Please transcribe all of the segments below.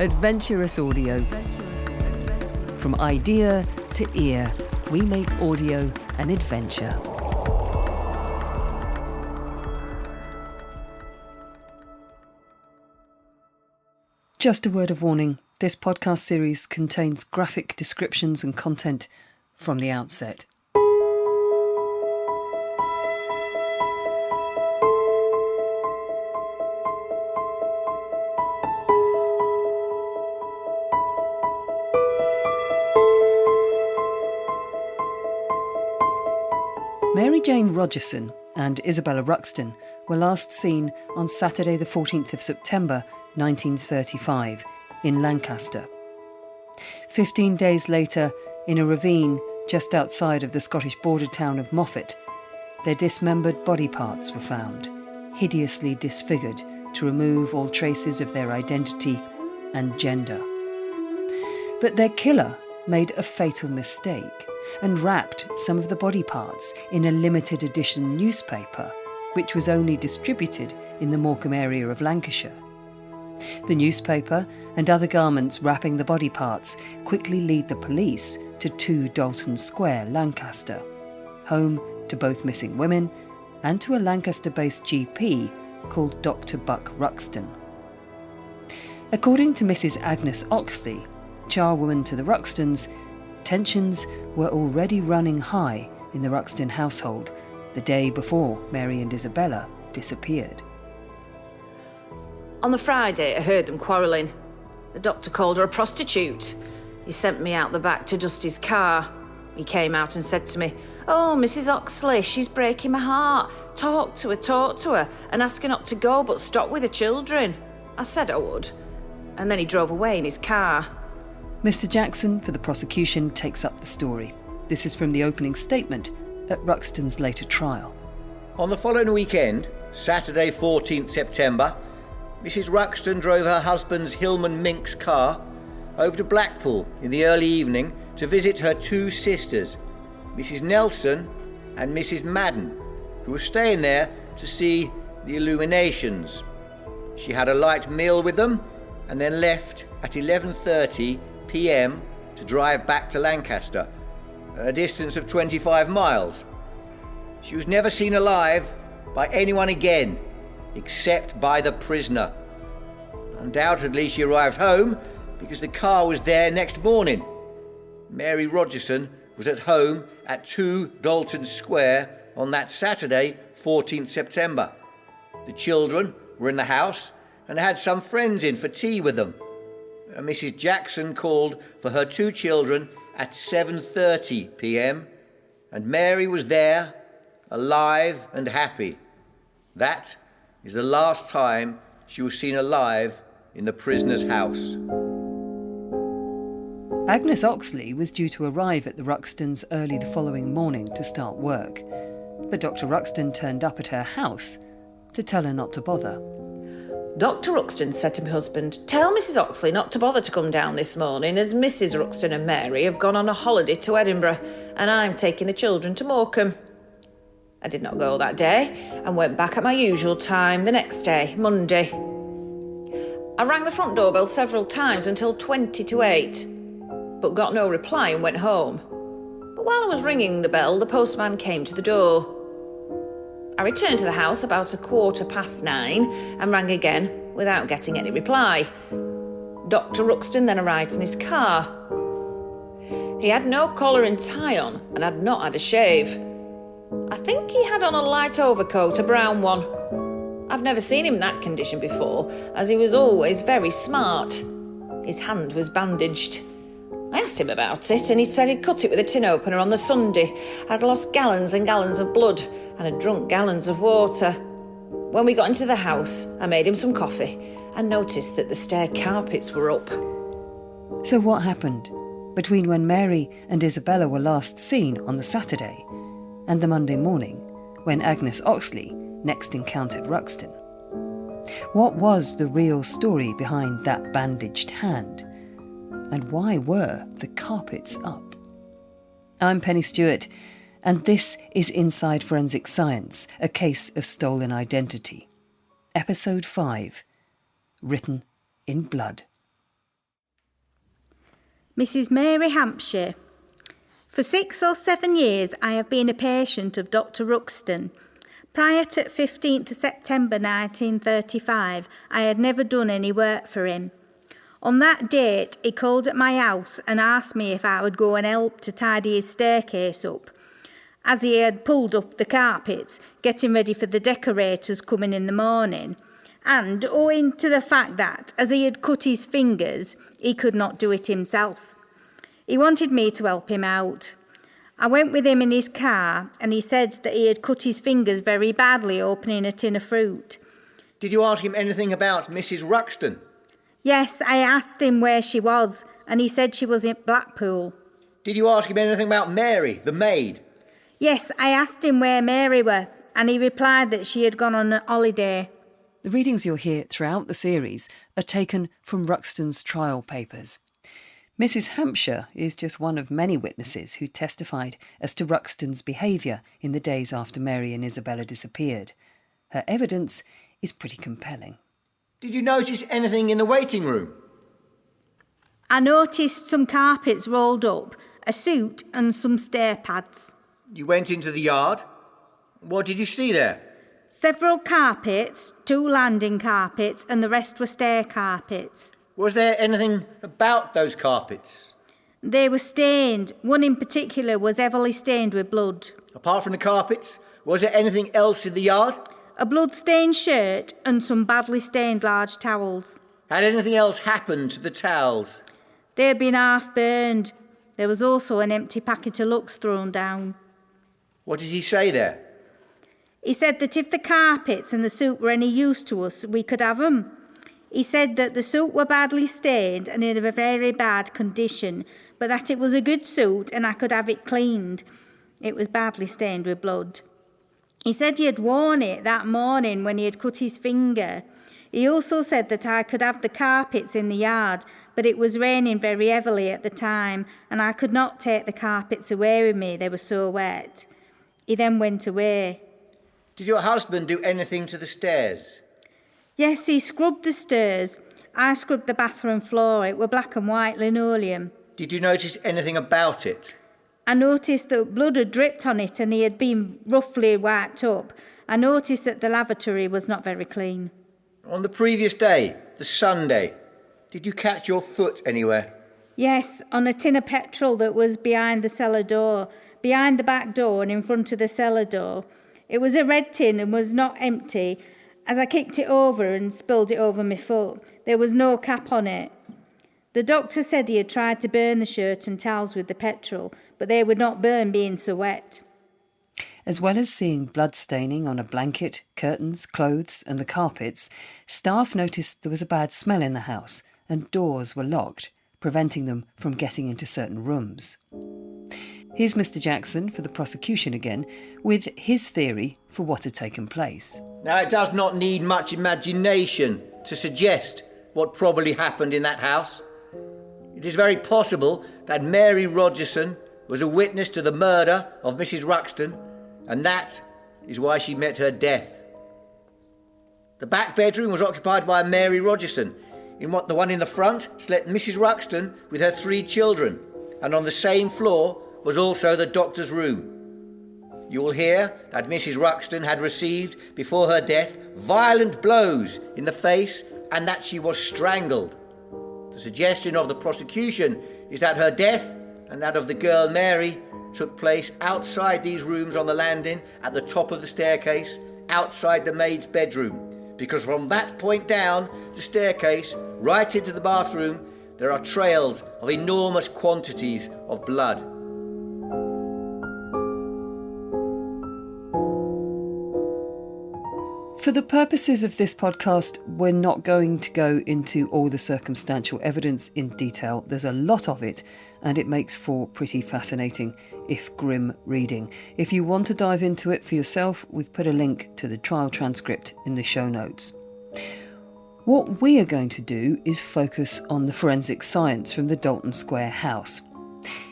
Adventurous audio. From idea to ear, we make audio an adventure. Just a word of warning, this podcast series contains graphic descriptions and content from the outset. Mary Jane Rogerson and Isabella Ruxton were last seen on Saturday the 14th of September 1935 in Lancaster. 15 days later, in a ravine just outside of the Scottish border town of Moffat, their dismembered body parts were found, hideously disfigured to remove all traces of their identity and gender. But their killer made a fatal mistake and wrapped some of the body parts in a limited edition newspaper, which was only distributed in the Morecambe area of Lancashire. The newspaper and other garments wrapping the body parts quickly lead the police to 2 Dalton Square, Lancaster, home to both missing women and to a Lancaster-based GP called Dr. Buck Ruxton. According to Mrs. Agnes Oxley, charwoman to the Ruxtons, tensions were already running high in the Ruxton household the day before Mary and Isabella disappeared. On the Friday, I heard them quarrelling. The doctor called her a prostitute. He sent me out the back to dust his car. He came out and said to me, "Oh, Mrs. Oxley, she's breaking my heart. Talk to her, and ask her not to go, but stop with her children." I said I would. And then he drove away in his car. Mr. Jackson, for the prosecution, takes up the story. This is from the opening statement at Ruxton's later trial. On the following weekend, Saturday 14th September, Mrs. Ruxton drove her husband's Hillman Minx car over to Blackpool in the early evening to visit her 2 sisters, Mrs. Nelson and Mrs. Madden, who were staying there to see the illuminations. She had a light meal with them and then left at 11:30 p.m. to drive back to Lancaster, a distance of 25 miles. She was never seen alive by anyone again, except by the prisoner. Undoubtedly she arrived home because the car was there next morning. Mary Rogerson was at home at 2 Dalton Square on that Saturday, 14th September. The children were in the house and had some friends in for tea with them. Mrs. Jackson called for her 2 children at 7:30 p.m. and Mary was there, alive and happy. That is the last time she was seen alive in the prisoner's house. Agnes Oxley was due to arrive at the Ruxtons early the following morning to start work, but Dr. Ruxton turned up at her house to tell her not to bother. Dr. Ruxton said to my husband, "Tell Mrs. Oxley not to bother to come down this morning, as Mrs. Ruxton and Mary have gone on a holiday to Edinburgh and I'm taking the children to Morecambe." I did not go that day and went back at my usual time the next day, Monday. I rang the front doorbell several times until 20 to 8, but got no reply and went home. But while I was ringing the bell, the postman came to the door. I returned to the house about 9:15 and rang again without getting any reply. Dr. Ruxton then arrived in his car. He had no collar and tie on and had not had a shave. I think he had on a light overcoat, a brown one. I've never seen him in that condition before, as he was always very smart. His hand was bandaged. I asked him about it, and he said he'd cut it with a tin opener on the Sunday. I'd lost gallons and gallons of blood and had drunk gallons of water. When we got into the house, I made him some coffee and noticed that the stair carpets were up. So what happened between when Mary and Isabella were last seen on the Saturday and the Monday morning when Agnes Oxley next encountered Ruxton? What was the real story behind that bandaged hand? And why were the carpets up? I'm Pennie Stuart, and this is Inside Forensic Science, a case of stolen identity. Episode 5, Written in Blood. Mrs. Mary Hampshire. For 6 or 7 years I have been a patient of Dr. Ruxton. Prior to 15th September 1935, I had never done any work for him. On that date, he called at my house and asked me if I would go and help to tidy his staircase up, as he had pulled up the carpets, getting ready for the decorators coming in the morning, and owing to the fact that, as he had cut his fingers, he could not do it himself. He wanted me to help him out. I went with him in his car, and he said that he had cut his fingers very badly opening a tin of fruit. Did you ask him anything about Mrs. Ruxton? Yes, I asked him where she was, and he said she was in Blackpool. Did you ask him anything about Mary, the maid? Yes, I asked him where Mary were, and he replied that she had gone on a holiday. The readings you'll hear throughout the series are taken from Ruxton's trial papers. Mrs. Hampshire is just one of many witnesses who testified as to Ruxton's behaviour in the days after Mary and Isabella disappeared. Her evidence is pretty compelling. Did you notice anything in the waiting room? I noticed some carpets rolled up, a suit and some stair pads. You went into the yard. What did you see there? Several carpets, 2 landing carpets, and the rest were stair carpets. Was there anything about those carpets? They were stained. One in particular was heavily stained with blood. Apart from the carpets, was there anything else in the yard? A blood-stained shirt and some badly stained large towels. Had anything else happened to the towels? They had been half burned. There was also an empty packet of Lux thrown down. What did he say there? He said that if the carpets and the suit were any use to us, we could have them. He said that the suit were badly stained and in a very bad condition, but that it was a good suit and I could have it cleaned. It was badly stained with blood. He said he had worn it that morning when he had cut his finger. He also said that I could have the carpets in the yard, but it was raining very heavily at the time and I could not take the carpets away with me, they were so wet. He then went away. Did your husband do anything to the stairs? Yes, he scrubbed the stairs. I scrubbed the bathroom floor. It were black and white linoleum. Did you notice anything about it? I noticed that blood had dripped on it and he had been roughly wiped up. I noticed that the lavatory was not very clean. On the previous day, the Sunday, did you catch your foot anywhere? Yes, on a tin of petrol that was behind the cellar door, behind the back door and in front of the cellar door. It was a red tin and was not empty. As I kicked it over and spilled it over my foot, there was no cap on it. The doctor said he had tried to burn the shirt and towels with the petrol, but they would not burn being so wet. As well as seeing blood staining on a blanket, curtains, clothes and the carpets, staff noticed there was a bad smell in the house and doors were locked, preventing them from getting into certain rooms. Here's Mr. Jackson for the prosecution again, with his theory for what had taken place. Now, it does not need much imagination to suggest what probably happened in that house. It is very possible that Mary Rogerson was a witness to the murder of Mrs. Ruxton, and that is why she met her death. The back bedroom was occupied by Mary Rogerson. In the one in the front slept Mrs. Ruxton with her 3 children, and on the same floor was also the doctor's room. You will hear that Mrs. Ruxton had received, before her death, violent blows in the face and that she was strangled. The suggestion of the prosecution is that her death and that of the girl Mary took place outside these rooms on the landing at the top of the staircase, outside the maid's bedroom, because from that point down the staircase, right into the bathroom, there are trails of enormous quantities of blood. For the purposes of this podcast, we're not going to go into all the circumstantial evidence in detail. There's a lot of it, and it makes for pretty fascinating, if grim, reading. If you want to dive into it for yourself, we've put a link to the trial transcript in the show notes. What we are going to do is focus on the forensic science from the Dalton Square house.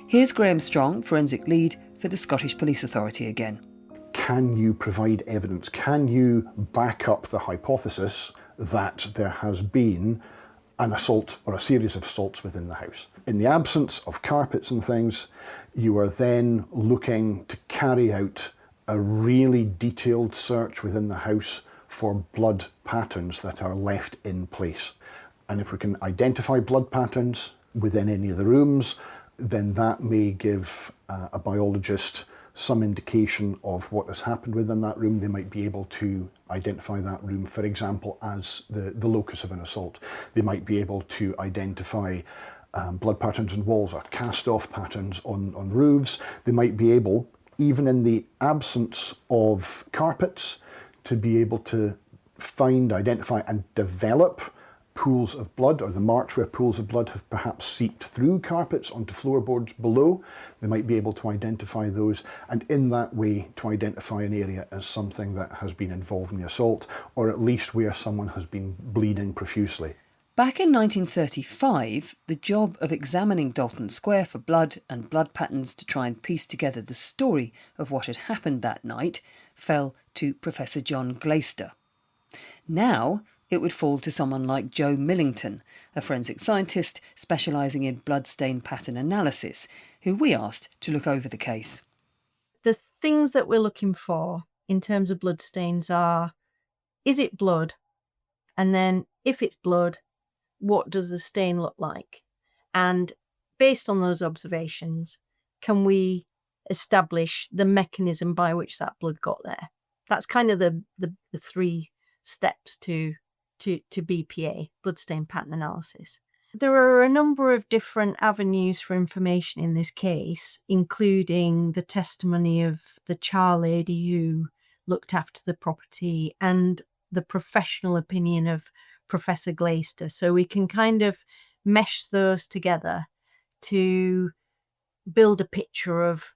Here's Graham Strong, forensic lead for the Scottish Police Authority again. Can you provide evidence? Can you back up the hypothesis that there has been an assault or a series of assaults within the house. In the absence of carpets and things, you are then looking to carry out a really detailed search within the house for blood patterns that are left in place. And if we can identify blood patterns within any of the rooms, then that may give a biologist some indication of what has happened within that room. They might be able to identify that room, for example, as the locus of an assault. They might be able to identify blood patterns on walls or cast-off patterns on roofs. They might be able, even in the absence of carpets, to be able to find, identify and develop pools of blood, or the marks where pools of blood have perhaps seeped through carpets onto floorboards below. They might be able to identify those, and in that way to identify an area as something that has been involved in the assault, or at least where someone has been bleeding profusely. Back in 1935, the job of examining Dalton Square for blood and blood patterns to try and piece together the story of what had happened that night fell to Professor John Glaister. Now it would fall to someone like Joe Millington, a forensic scientist specialising in bloodstain pattern analysis, who we asked to look over the case. The things that we're looking for in terms of bloodstains are, is it blood? And then if it's blood, what does the stain look like? And based on those observations, can we establish the mechanism by which that blood got there? That's kind of the three steps to BPA, bloodstain pattern analysis. There are a number of different avenues for information in this case, including the testimony of the char lady who looked after the property and the professional opinion of Professor Glaister. So we can kind of mesh those together to build a picture of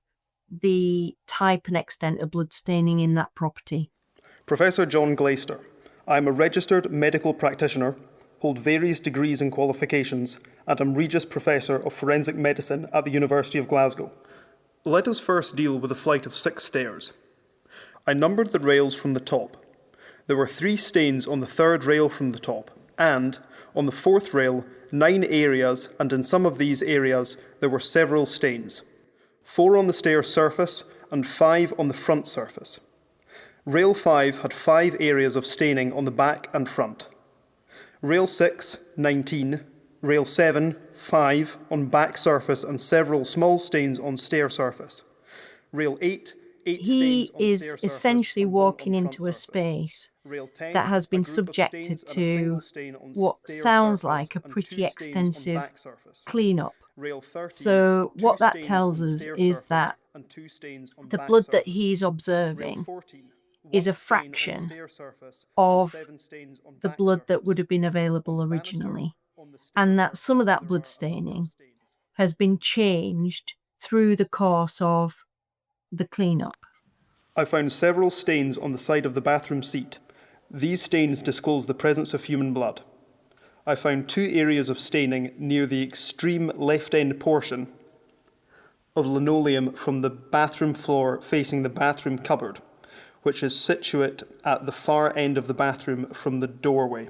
the type and extent of bloodstaining in that property. Professor John Glaister. I'm a registered medical practitioner, hold various degrees and qualifications, and am Regius Professor of Forensic Medicine at the University of Glasgow. Let us first deal with a flight of 6 stairs. I numbered the rails from the top. There were 3 stains on the 3rd rail from the top, and, on the 4th rail, 9 areas, and in some of these areas there were several stains. 4 on the stair surface, and 5 on the front surface. Rail 5 had 5 areas of staining on the back and front. Rail 6, 19. Rail 7, 5 on back surface and several small stains on stair surface. Rail 8, 8 he stains on is stair surface essentially and 1 walking on front into a surface. space Rail 10, that has a been group of subjected stains and a single to stain on what stair sounds surface like a and 2 pretty stains on extensive back surface. cleanup. Rail 13, So 2 what that stains tells on us stair is surface that and 2 stains on the back blood that surface. he's Rail observing 14, is a 1 stain on fraction stair surface of and 7 stains on the back blood that surface. would have been available On the banister, originally, on the stair and that surface, some of that there blood are a number of staining stains. has been changed through the course of the cleanup. I found several stains on the side of the bathroom seat. These stains disclose the presence of human blood. I found 2 areas of staining near the extreme left end portion of linoleum from the bathroom floor facing the bathroom cupboard, which is situate at the far end of the bathroom from the doorway.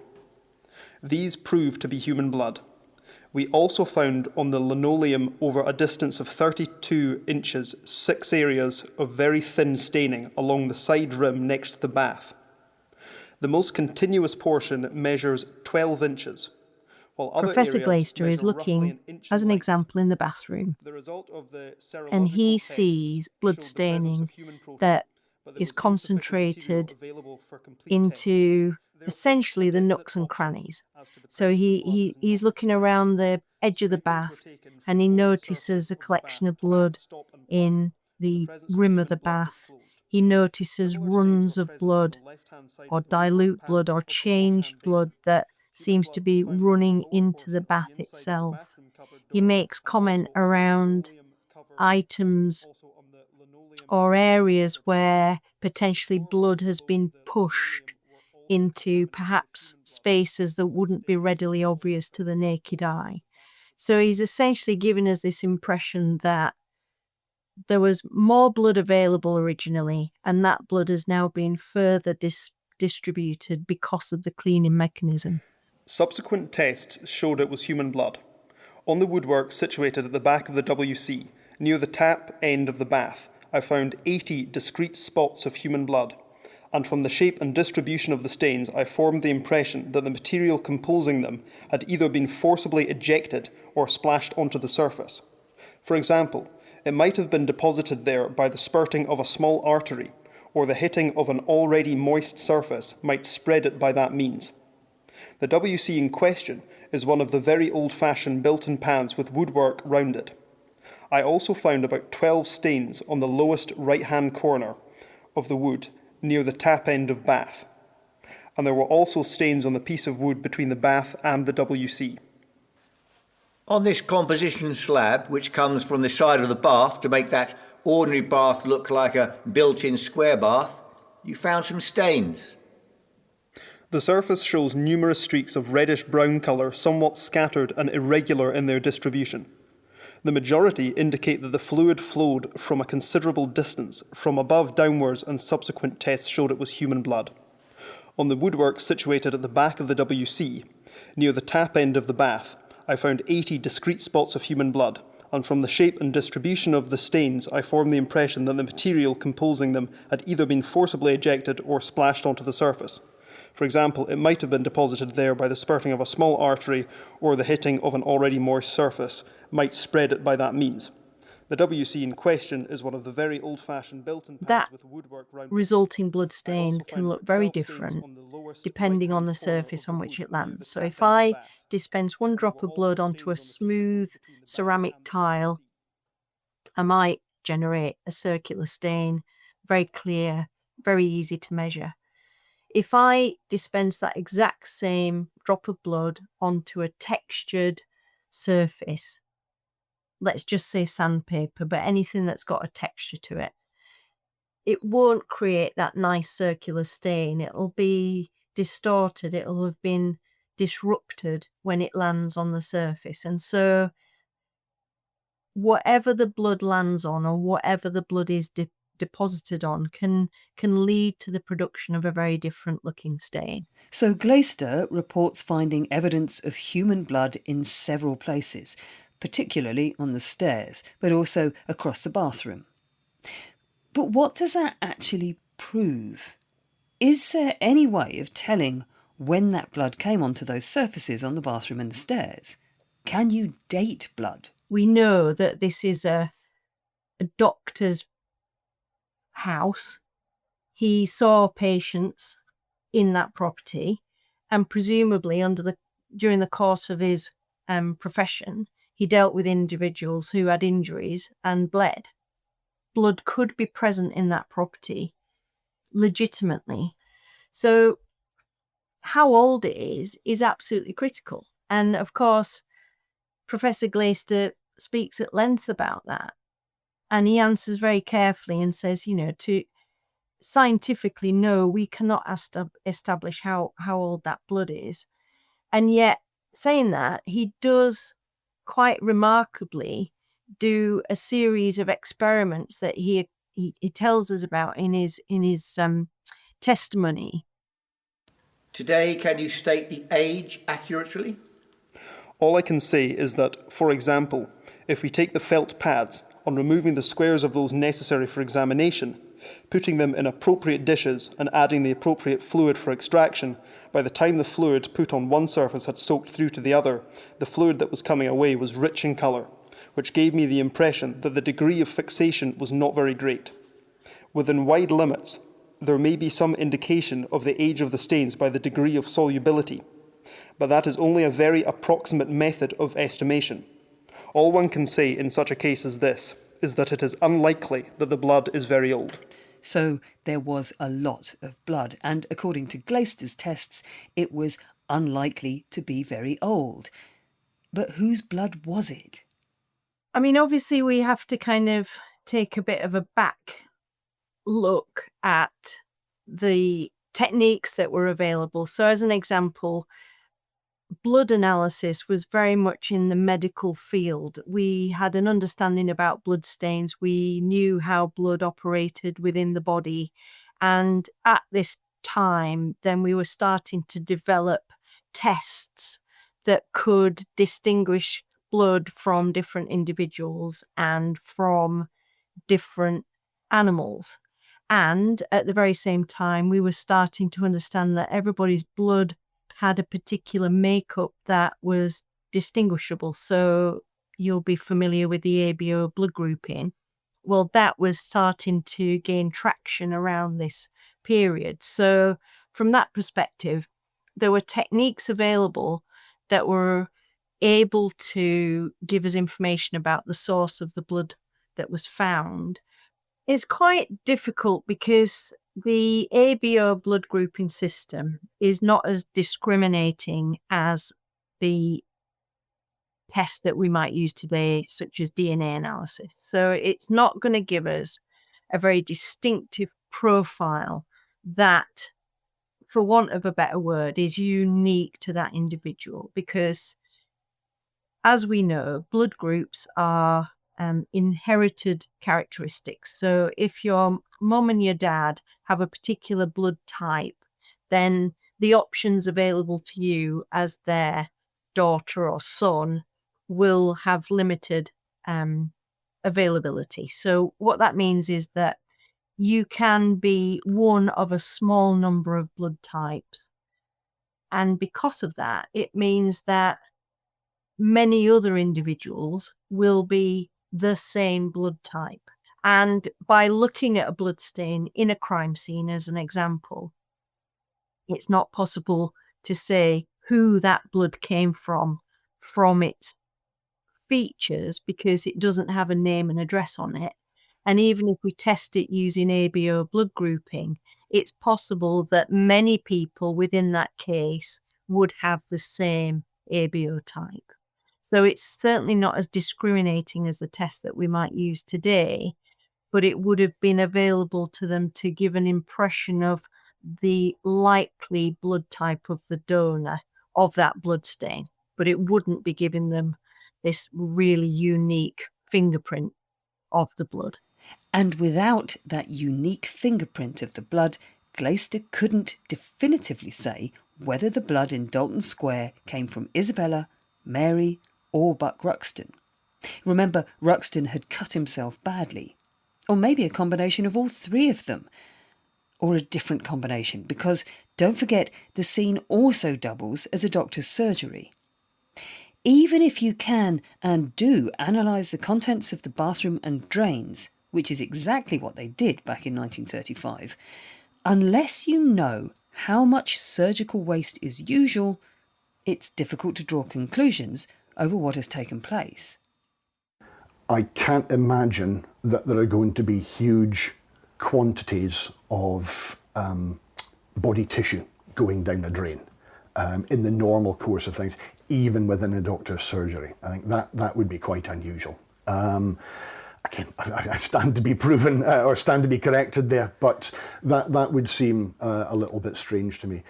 These prove to be human blood. We also found on the linoleum over a distance of 32 inches 6 areas of very thin staining along the side rim next to the bath. The most continuous portion measures 12 inches, while other Professor areas Glaister is measure roughly looking, an inch as in an length. example, in the bathroom, The result of the serological and he tests sees blood showed the presence staining of human protein, that but there is was insufficient material concentrated available for complete into tests. Therefore, essentially a the definite nooks and option crannies. as to the So presence of blood was he's not looking discussed. around the edge of the Scrapings were bath, taken from and he all the notices surfaces a of the collection bath, of blood clamp, stop and plug, in but the the presence of rim human of the blood bath. disclosed. He notices Similar stains runs were of present on blood, the left-hand side or of the woodwork dilute panel blood, or of the changed washhand blood basin. that Human seems blood to was be found on the running lower into the portion of bath inside of the itself. bathroom cupboard He door, makes and comment also on the around linoleum cover, items also on the linoleum or cover areas surface. where potentially More blood holes has below been the pushed linoleum were also into contaminated with perhaps human blood. spaces that wouldn't be readily obvious to the naked eye. So he's essentially giving us this impression that there was more blood available originally, and that blood has now been further distributed because of the cleaning mechanism. Subsequent tests showed it was human blood. On the woodwork situated at the back of the WC, near the tap end of the bath, I found 80 discrete spots of human blood, and from the shape and distribution of the stains, I formed the impression that the material composing them had either been forcibly ejected or splashed onto the surface. For example, it might have been deposited there by the spurting of a small artery, or the hitting of an already moist surface might spread it by that means. The WC in question is one of the very old-fashioned built-in pads with woodwork round it. I also found about 12 stains on the lowest right-hand corner of the wood near the tap end of bath, and there were also stains on the piece of wood between the bath and the WC. On this composition slab, which comes from the side of the bath to make that ordinary bath look like a built-in square bath, you found some stains. The surface shows numerous streaks of reddish-brown colour, somewhat scattered and irregular in their distribution. The majority indicate that the fluid flowed from a considerable distance, from above downwards, and subsequent tests showed it was human blood. On the woodwork situated at the back of the WC, near the tap end of the bath, I found 80 discrete spots of human blood, and from the shape and distribution of the stains, I formed the impression that the material composing them had either been forcibly ejected or splashed onto the surface. For example, it might have been deposited there by the spurting of a small artery, or the hitting of an already moist surface might spread it by that means. The WC in question is one of the very old-fashioned built-in pads with woodwork round. Resulting blood stain can look very different depending on the surface on which it lands. So if I dispense one drop of blood onto a smooth ceramic tile, I might generate a circular stain, very clear, very easy to measure. If I dispense that exact same drop of blood onto a textured surface, let's just say sandpaper, but anything that's got a texture to it, it won't create that nice circular stain. It'll be distorted. It'll have been disrupted when it lands on the surface. And so whatever the blood lands on, or whatever the blood is deposited on, can lead to the production of a very different looking stain. So Glaister reports finding evidence of human blood in several places, particularly on the stairs, but also across the bathroom. But what does that actually prove? Is there any way of telling when that blood came onto those surfaces on the bathroom and the stairs? Can you date blood? We know that this is a doctor's house. He saw patients in that property, and presumably during the course of his profession, he dealt with individuals who had injuries and bled. Blood could be present in that property legitimately. So how old it is absolutely critical. And of course, Professor Glaister speaks at length about that. And he answers very carefully and says, to scientifically, no, we cannot establish how old that blood is. And yet, saying that, he does quite remarkably do a series of experiments that he tells us about in his testimony. Today, can you state the age accurately? All I can say is that, for example, if we take the felt pads, on removing the squares of those necessary for examination, putting them in appropriate dishes and adding the appropriate fluid for extraction, by the time the fluid put on one surface had soaked through to the other, the fluid that was coming away was rich in colour, which gave me the impression that the degree of fixation was not very great. Within wide limits, there may be some indication of the age of the stains by the degree of solubility, but that is only a very approximate method of estimation. All one can say in such a case as this is that it is unlikely that the blood is very old. So there was a lot of blood, and according to Glaister's tests, it was unlikely to be very old. But whose blood was it? I mean, obviously we have to kind of take a bit of a back look at the techniques that were available. So as an example, blood analysis was very much in the medical field. We had an understanding about blood stains. We knew how blood operated within the body. And at this time, then we were starting to develop tests that could distinguish blood from different individuals and from different animals. And at the very same time, we were starting to understand that everybody's blood had a particular makeup that was distinguishable. So you'll be familiar with the ABO blood grouping. Well, that was starting to gain traction around this period. So from that perspective, there were techniques available that were able to give us information about the source of the blood that was found. It's quite difficult because the ABO blood grouping system is not as discriminating as the tests that we might use today, such as DNA analysis. So it's not going to give us a very distinctive profile that, for want of a better word, is unique to that individual, because as we know, blood groups are inherited characteristics. So if your mum and your dad have a particular blood type, then the options available to you as their daughter or son will have limited availability. So what that means is that you can be one of a small number of blood types. And because of that, it means that many other individuals will be the same blood type. And by looking at a blood stain in a crime scene, as an example, it's not possible to say who that blood came from its features, because it doesn't have a name and address on it. And even if we test it using ABO blood grouping, it's possible that many people within that case would have the same ABO type. So it's certainly not as discriminating as the test that we might use today, but it would have been available to them to give an impression of the likely blood type of the donor of that blood stain, but it wouldn't be giving them this really unique fingerprint of the blood. And without that unique fingerprint of the blood, Glaister couldn't definitively say whether the blood in Dalton Square came from Isabella, Mary, or Buck Ruxton. Remember, Ruxton had cut himself badly. Or maybe a combination of all three of them. Or a different combination, because don't forget the scene also doubles as a doctor's surgery. Even if you can and do analyse the contents of the bathroom and drains, which is exactly what they did back in 1935, unless you know how much surgical waste is usual, it's difficult to draw conclusions over what has taken place. I can't imagine that there are going to be huge quantities of body tissue going down a drain in the normal course of things, even within a doctor's surgery. I think that would be quite unusual. I stand to be proven or stand to be corrected there, but that would seem a little bit strange to me.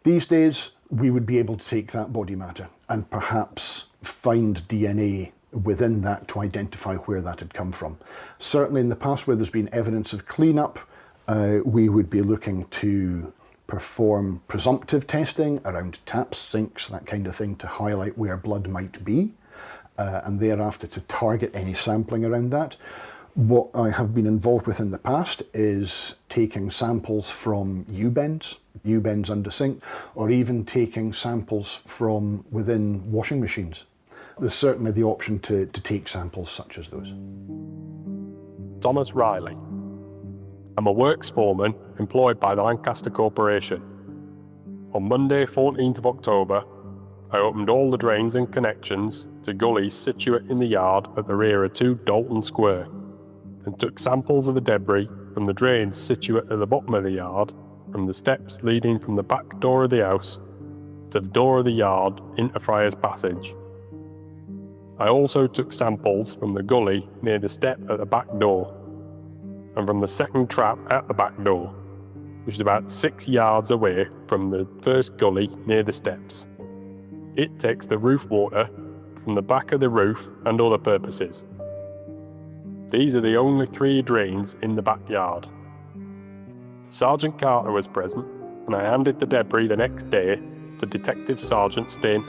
These days, we would be able to take that body matter and perhaps find DNA within that to identify where that had come from. Certainly in the past, where there's been evidence of cleanup, we would be looking to perform presumptive testing around taps, sinks, that kind of thing, to highlight where blood might be, and thereafter to target any sampling around that. What I have been involved with in the past is taking samples from U-bends under sink, or even taking samples from within washing machines. There's certainly the option to take samples such as those. Thomas Riley. I'm a works foreman employed by the Lancaster Corporation. On Monday, 14th of October, I opened all the drains and connections to gullies situate in the yard at the rear of 2 Dalton Square, and took samples of the debris from the drains situate at the bottom of the yard, from the steps leading from the back door of the house to the door of the yard into Friar's Passage. I also took samples from the gully near the step at the back door, and from the second trap at the back door, which is about 6 yards away from the first gully near the steps. It takes the roof water from the back of the roof and other purposes. These are the only 3 drains in the backyard. Sergeant Carter was present, and I handed the debris the next day to Detective Sergeant Stain.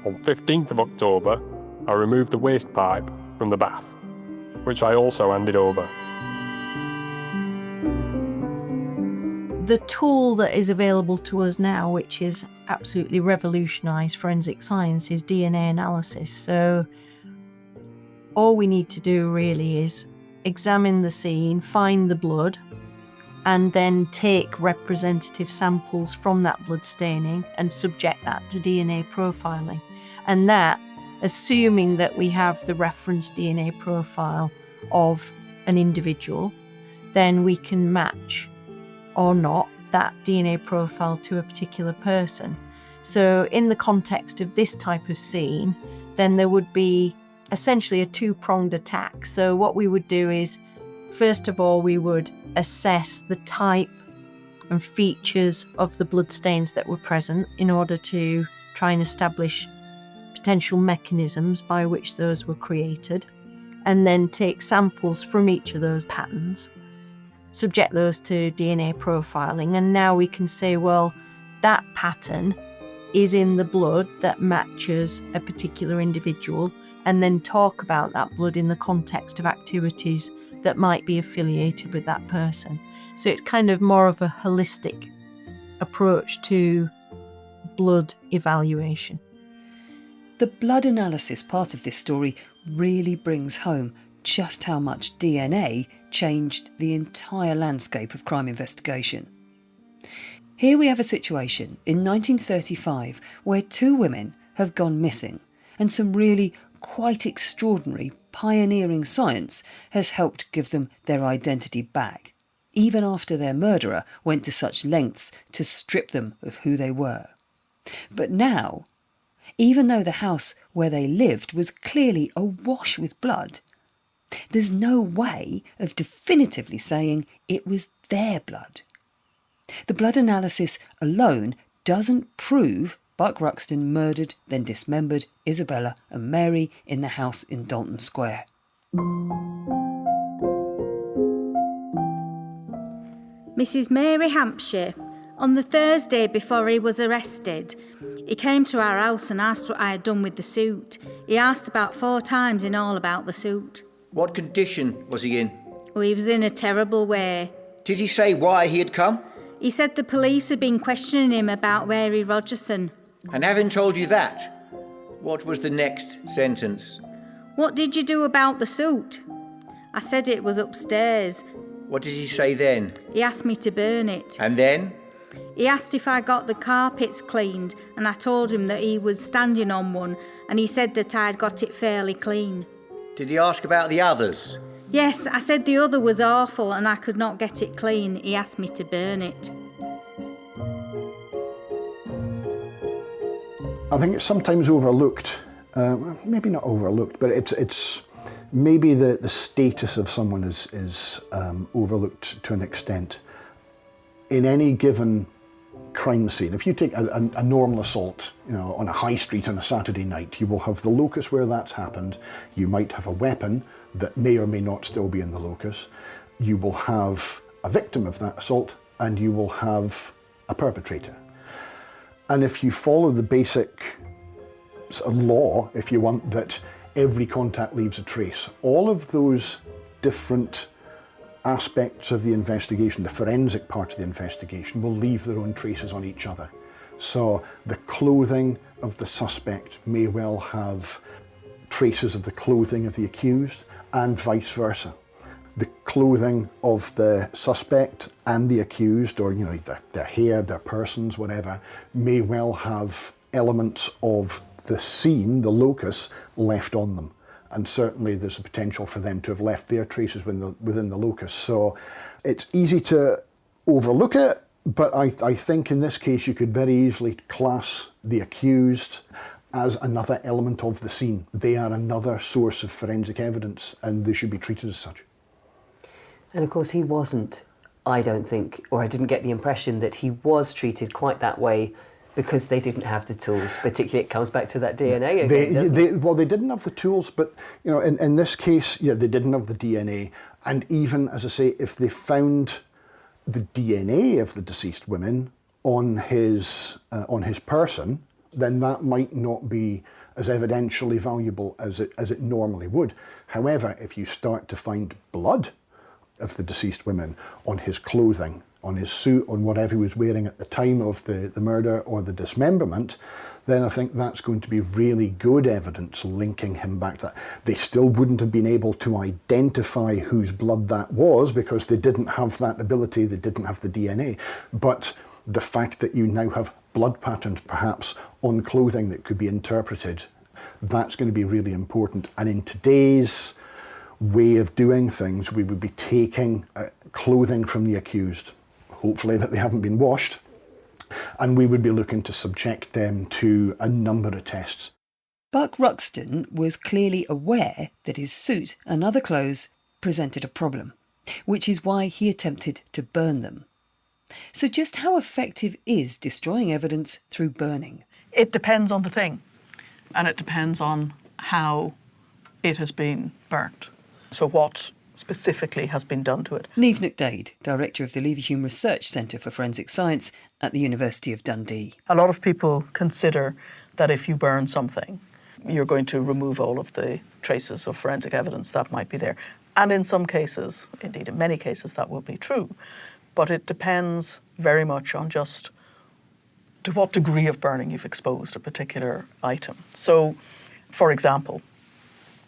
On 15th of October, I removed the waste pipe from the bath, which I also handed over. The tool that is available to us now, which is absolutely revolutionised forensic science, is DNA analysis. So all we need to do really is examine the scene, find the blood, and then take representative samples from that blood staining and subject that to DNA profiling. And that, assuming that we have the reference DNA profile of an individual, then we can match or not that DNA profile to a particular person. So in the context of this type of scene, then there would be essentially a two-pronged attack. So what we would do is, first of all, we would assess the type and features of the bloodstains that were present in order to try and establish potential mechanisms by which those were created, and then take samples from each of those patterns, subject those to DNA profiling, and now we can say, well, that pattern is in the blood that matches a particular individual, and then talk about that blood in the context of activities that might be affiliated with that person. So it's kind of more of a holistic approach to blood evaluation. The blood analysis part of this story really brings home just how much DNA changed the entire landscape of crime investigation. Here we have a situation in 1935 where two women have gone missing, and some really quite extraordinary pioneering science has helped give them their identity back, even after their murderer went to such lengths to strip them of who they were. But now, even though the house where they lived was clearly awash with blood, there's no way of definitively saying it was their blood. The blood analysis alone doesn't prove Buck Ruxton murdered, then dismembered Isabella and Mary in the house in Dalton Square. Mrs. Mary Hampshire. On the Thursday before he was arrested, he came to our house and asked what I had done with the suit. He asked about 4 times in all about the suit. What condition was he in? Oh, he was in a terrible way. Did he say why he had come? He said the police had been questioning him about Mary Rogerson. And having told you that, what was the next sentence? What did you do about the suit? I said it was upstairs. What did he say then? He asked me to burn it. And then? He asked if I got the carpets cleaned, and I told him that he was standing on one, and he said that I'd got it fairly clean. Did he ask about the others? Yes, I said the other was awful and I could not get it clean. He asked me to burn it. I think it's sometimes overlooked, maybe not overlooked, but it's maybe the status of someone is overlooked to an extent. In any given crime scene, if you take a normal assault, on a high street on a Saturday night, you will have the locus where that's happened. You might have a weapon that may or may not still be in the locus. You will have a victim of that assault, and you will have a perpetrator. And if you follow the basic law, if you want, that every contact leaves a trace, all of those different aspects of the investigation, the forensic part of the investigation, will leave their own traces on each other. So the clothing of the suspect may well have traces of the clothing of the accused, and vice versa. The clothing of the suspect and the accused, or their hair, their persons, whatever, may well have elements of the scene, the locus, left on them. And certainly there's a potential for them to have left their traces within the locus. So it's easy to overlook it, but I think in this case you could very easily class the accused as another element of the scene. They are another source of forensic evidence, and they should be treated as such. And of course he wasn't, I don't think, or I didn't get the impression that he was treated quite that way because they didn't have the tools. Particularly it comes back to that DNA again, doesn't it? Well, they didn't have the tools, but in this case, yeah, they didn't have the DNA. And even, as I say, if they found the DNA of the deceased women on his person, then that might not be as evidentially valuable as it normally would. However, if you start to find blood of the deceased woman on his clothing, on his suit, on whatever he was wearing at the time of the murder or the dismemberment, then I think that's going to be really good evidence linking him back to that. They still wouldn't have been able to identify whose blood that was because they didn't have that ability, they didn't have the DNA. But the fact that you now have blood patterns perhaps on clothing that could be interpreted, that's going to be really important. And in today's way of doing things, we would be taking clothing from the accused, hopefully that they haven't been washed, and we would be looking to subject them to a number of tests. Buck Ruxton was clearly aware that his suit and other clothes presented a problem, which is why he attempted to burn them. So just how effective is destroying evidence through burning? It depends on the thing, and it depends on how it has been burnt. So what specifically has been done to it. Niamh McDade, Director of the Leverhulme Research Centre for Forensic Science at the University of Dundee. A lot of people consider that if you burn something, you're going to remove all of the traces of forensic evidence that might be there. And in some cases, indeed in many cases, that will be true. But it depends very much on just to what degree of burning you've exposed a particular item. So, for example,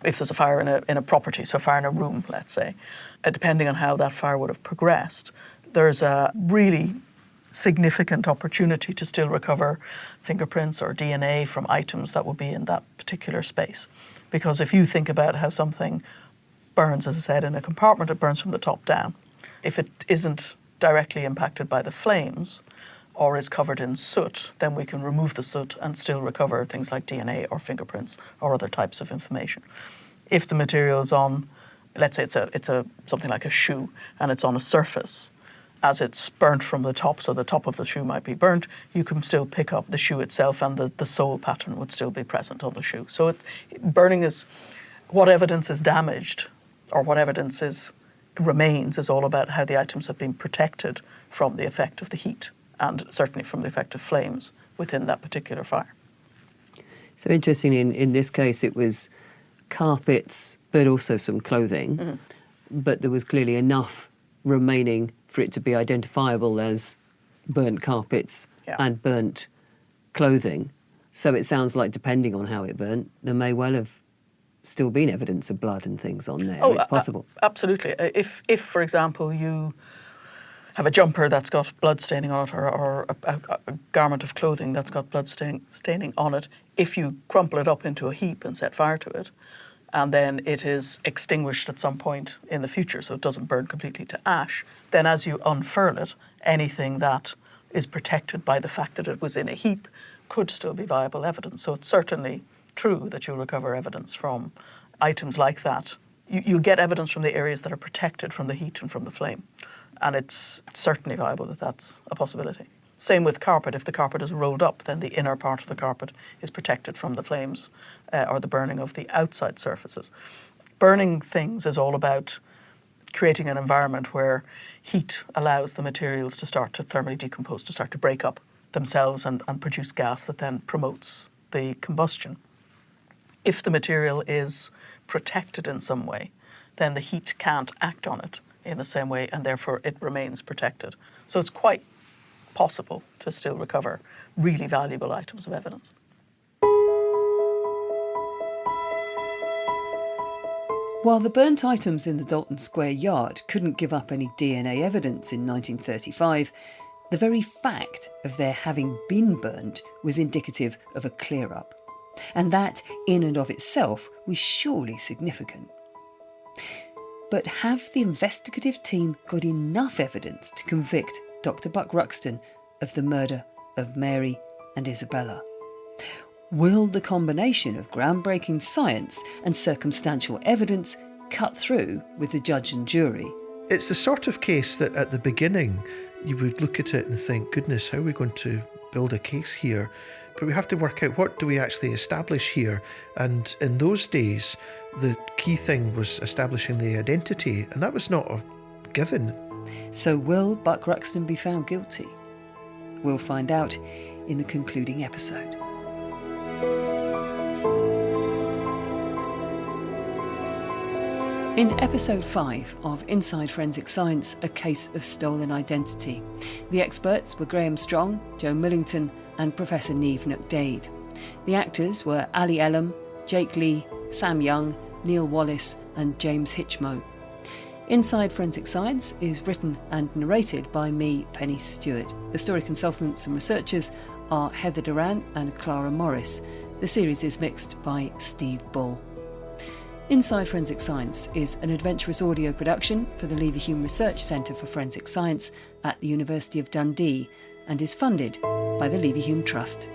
if there's a fire in a property, so a fire in a room, let's say, depending on how that fire would have progressed, there's a really significant opportunity to still recover fingerprints or DNA from items that will be in that particular space. Because if you think about how something burns, as I said, in a compartment, it burns from the top down. If it isn't directly impacted by the flames or is covered in soot, then we can remove the soot and still recover things like DNA or fingerprints or other types of information. If the material is on, let's say it's something like a shoe and it's on a surface, as it's burnt from the top, so the top of the shoe might be burnt, you can still pick up the shoe itself and the sole pattern would still be present on the shoe. So burning is what evidence is damaged or what evidence remains is all about how the items have been protected from the effect of the heat and certainly from the effect of flames within that particular fire. So interestingly, in this case, it was carpets, but also some clothing, but there was clearly enough remaining for it to be identifiable as burnt carpets and burnt clothing. So it sounds like, depending on how it burnt, there may well have still been evidence of blood and things on there. It's possible. Absolutely. If, for example, you have a jumper that's got blood staining on it or a garment of clothing that's got blood staining on it, if you crumple it up into a heap and set fire to it, and then it is extinguished at some point in the future, so it doesn't burn completely to ash, then as you unfurl it, anything that is protected by the fact that it was in a heap could still be viable evidence. So it's certainly true that you'll recover evidence from items like that. You'll get evidence from the areas that are protected from the heat and from the flame. And it's certainly viable that that's a possibility. Same with carpet. If the carpet is rolled up, then the inner part of the carpet is protected from the flames or the burning of the outside surfaces. Burning things is all about creating an environment where heat allows the materials to start to thermally decompose, to start to break up themselves and produce gas that then promotes the combustion. If the material is protected in some way, then the heat can't act on it in the same way, and therefore it remains protected. So it's quite possible to still recover really valuable items of evidence. While the burnt items in the Dalton Square yard couldn't give up any DNA evidence in 1935, the very fact of their having been burnt was indicative of a clear-up. And that, in and of itself, was surely significant. But have the investigative team got enough evidence to convict Dr. Buck Ruxton of the murder of Mary and Isabella? Will the combination of groundbreaking science and circumstantial evidence cut through with the judge and jury? It's the sort of case that at the beginning you would look at it and think, goodness, how are we going to build a case here? But we have to work out, what do we actually establish here? And in those days, the key thing was establishing the identity, and that was not a given. So will Buck Ruxton be found guilty? We'll find out in the concluding episode. In episode 5 of Inside Forensic Science, A Case of Stolen Identity, the experts were Graham Strong, Joe Millington and Professor Niamh McDade. The actors were Ali Elam, Jake Lee, Sam Young, Neil Wallace and James Hitchmo. Inside Forensic Science is written and narrated by me, Pennie Stuart. The story consultants and researchers are Heather Duran and Clara Morris. The series is mixed by Steve Bull. Inside Forensic Science is an Adventurous audio production for the Leverhulme Research Centre for Forensic Science at the University of Dundee and is funded by the Leverhulme Trust.